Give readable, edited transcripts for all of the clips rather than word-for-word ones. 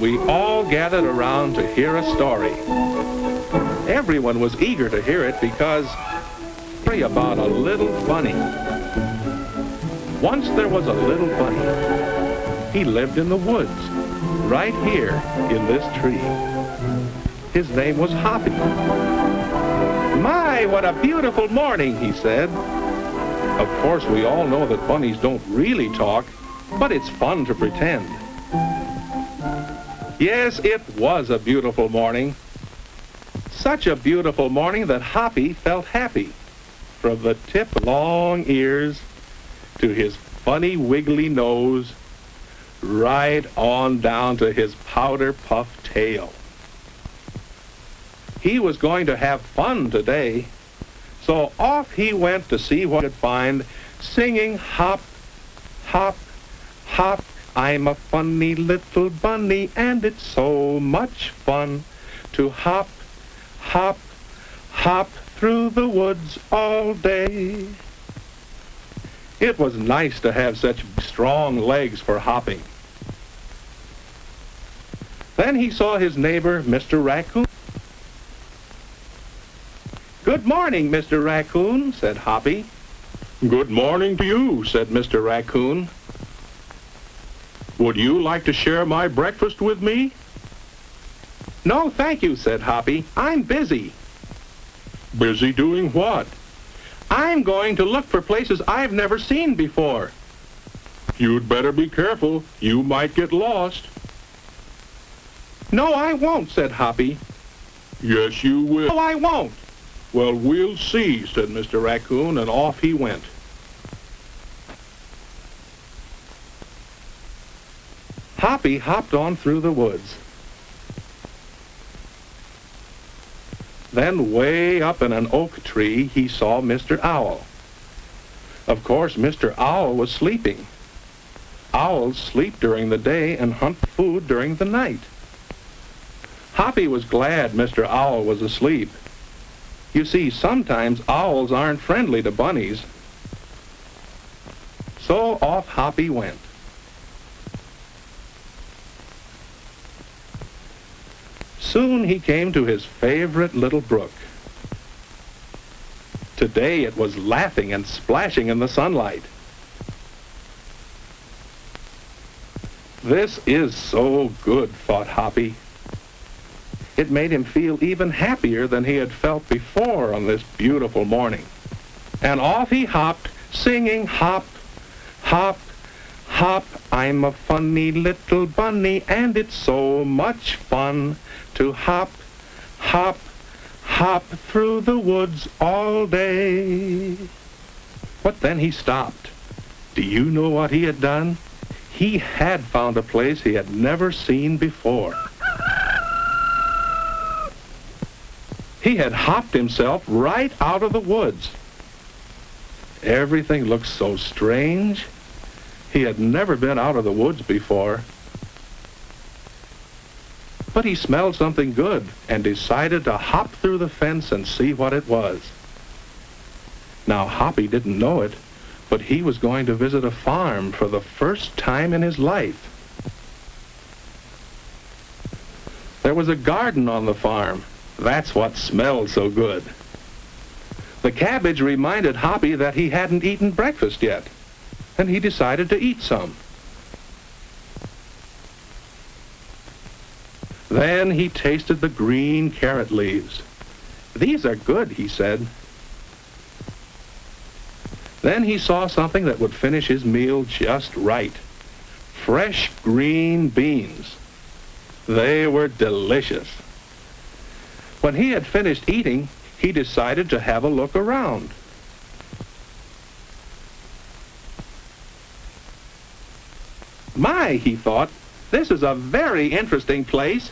we all gathered around to hear a story. Everyone was eager to hear it because it's about a little bunny. Once there was a little bunny. He lived in the woods, right here in this tree. His name was Hoppy. "My, what a beautiful morning," he said. Of course, we all know that bunnies don't really talk, but it's fun to pretend. Yes, it was a beautiful morning. Such a beautiful morning that Hoppy felt happy. From the tip of long ears to his funny wiggly nose, right on down to his powder puff tail. He was going to have fun today, so off he went to see what he could find, singing hop, hop, hop. I'm a funny little bunny, and it's so much fun to hop, hop, hop through the woods all day. It was nice to have such strong legs for hopping. Then he saw his neighbor, Mr. Raccoon. "Good morning, Mr. Raccoon," said Hoppy. "Good morning to you," said Mr. Raccoon. "Would you like to share my breakfast with me?" "No, thank you," said Hoppy. "I'm busy." "Busy doing what?" "I'm going to look for places I've never seen before." "You'd better be careful. You might get lost." "No, I won't," said Hoppy. "Yes, you will." "No, I won't." "Well, we'll see," said Mr. Raccoon, and off he went. Hoppy hopped on through the woods. Then way up in an oak tree, he saw Mr. Owl. Of course, Mr. Owl was sleeping. Owls sleep during the day and hunt food during the night. Hoppy was glad Mr. Owl was asleep. You see, sometimes owls aren't friendly to bunnies. So off Hoppy went. Soon he came to his favorite little brook. Today it was laughing and splashing in the sunlight. "This is so good," thought Hoppy. It made him feel even happier than he had felt before on this beautiful morning. And off he hopped, singing hop, hop, hop. I'm a funny little bunny, and it's so much fun to hop, hop, hop through the woods all day. But then he stopped. Do you know what he had done? He had found a place he had never seen before. He had hopped himself right out of the woods. Everything looked so strange. He had never been out of the woods before. But he smelled something good and decided to hop through the fence and see what it was. Now, Hoppy didn't know it, but he was going to visit a farm for the first time in his life. There was a garden on the farm. That's what smelled so good. The cabbage reminded Hoppy that he hadn't eaten breakfast yet, and he decided to eat some. Then he tasted the green carrot leaves. "These are good," he said. Then he saw something that would finish his meal just right. Fresh green beans. They were delicious. When he had finished eating, he decided to have a look around. "My," he thought, "this is a very interesting place.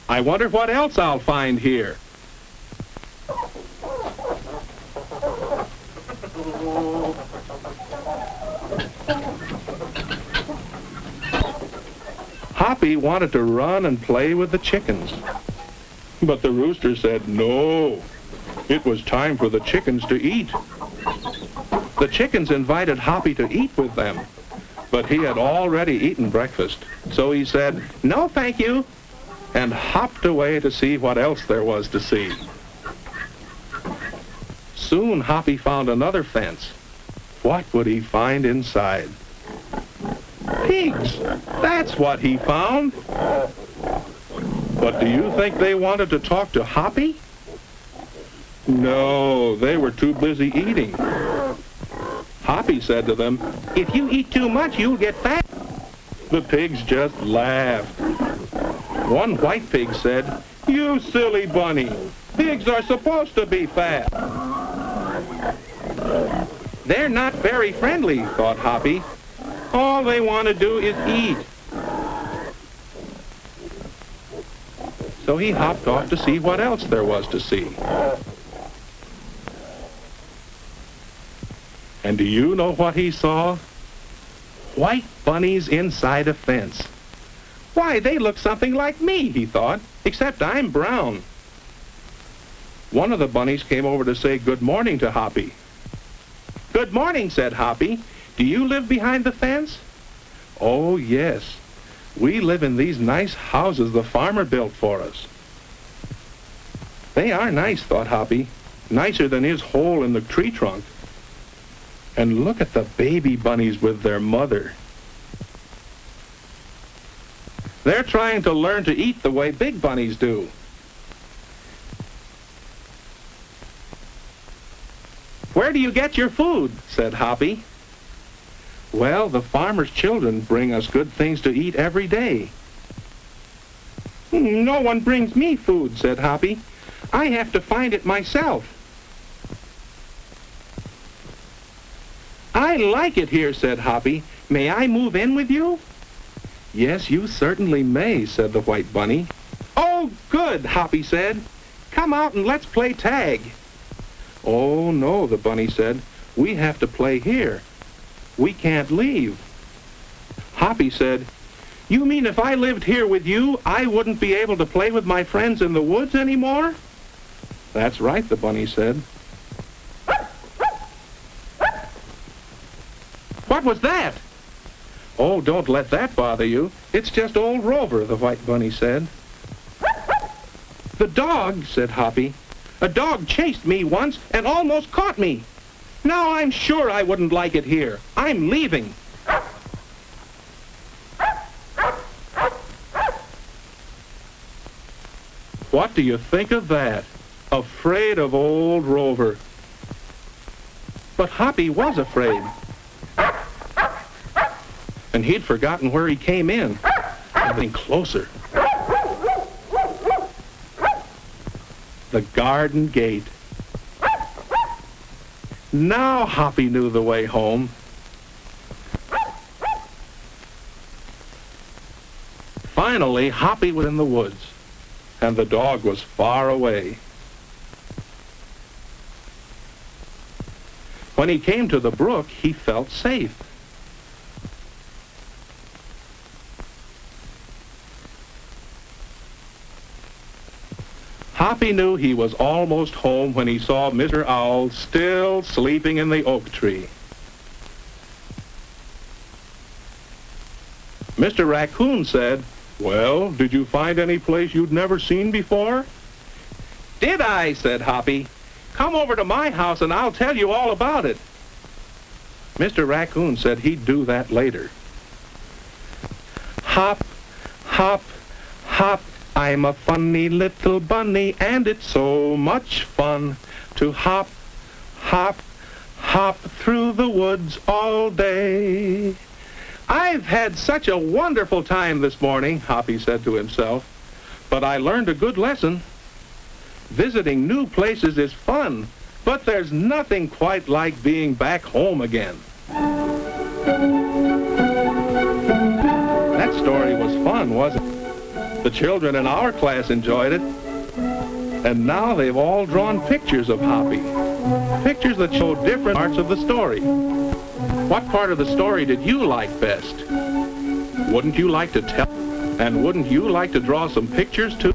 I wonder what else I'll find here." Hoppy wanted to run and play with the chickens. But the rooster said no. It was time for the chickens to eat. The chickens invited Hoppy to eat with them, But he had already eaten breakfast, so he said, "No, thank you," and hopped away to see what else there was to see. Soon Hoppy found another fence. What would he find inside? Pigs! That's what he found. But do you think they wanted to talk to Hoppy? No, they were too busy eating. Hoppy said to them, "If you eat too much, you'll get fat." The pigs just laughed. One white pig said, "You silly bunny, pigs are supposed to be fat." They're not very friendly, thought Hoppy. All they want to do is eat. So he hopped off to see what else there was to see. And do you know what he saw? White bunnies inside a fence. Why, they look something like me, he thought, except I'm brown. One of the bunnies came over to say good morning to Hoppy. "Good morning," said Hoppy. "Do you live behind the fence?" "Oh, yes. We live in these nice houses the farmer built for us." They are nice, thought Hoppy. Nicer than his hole in the tree trunk. And look at the baby bunnies with their mother. They're trying to learn to eat the way big bunnies do. "Where do you get your food?" said Hoppy. "Well, the farmer's children bring us good things to eat every day." "No one brings me food," said Hoppy. "I have to find it myself." "I like it here," said Hoppy. "May I move in with you?" "Yes, you certainly may," said the white bunny. "Oh, good," Hoppy said. "Come out and let's play tag." "Oh, no," the bunny said. "We have to play here. We can't leave." Hoppy said, "You mean if I lived here with you, I wouldn't be able to play with my friends in the woods anymore?" "That's right," the bunny said. "What was that?" "Oh, don't let that bother you. It's just old Rover," the white bunny said. "The dog," said Hoppy. "A dog chased me once and almost caught me. Now I'm sure I wouldn't like it here. I'm leaving." What do you think of that? Afraid of old Rover. But Hoppy was afraid. And he'd forgotten where he came in. Getting closer. The garden gate. Now Hoppy knew the way home. Finally, Hoppy was in the woods, and the dog was far away. When he came to the brook, he felt safe. Hoppy knew he was almost home when he saw Mr. Owl still sleeping in the oak tree. Mr. Raccoon said, "Well, did you find any place you'd never seen before?" "Did I?" said Hoppy. "Come over to my house and I'll tell you all about it." Mr. Raccoon said he'd do that later. Hop, hop, hop, I'm a funny little bunny, and it's so much fun to hop, hop, hop through the woods all day. I've had such a wonderful time this morning, Hoppy said to himself, but I learned a good lesson. Visiting new places is fun, but there's nothing quite like being back home again. That story was fun, wasn't it? The children in our class enjoyed it, and now they've all drawn pictures of Hoppy. Pictures that show different parts of the story. What part of the story did you like best? Wouldn't you like to tell? And wouldn't you like to draw some pictures too?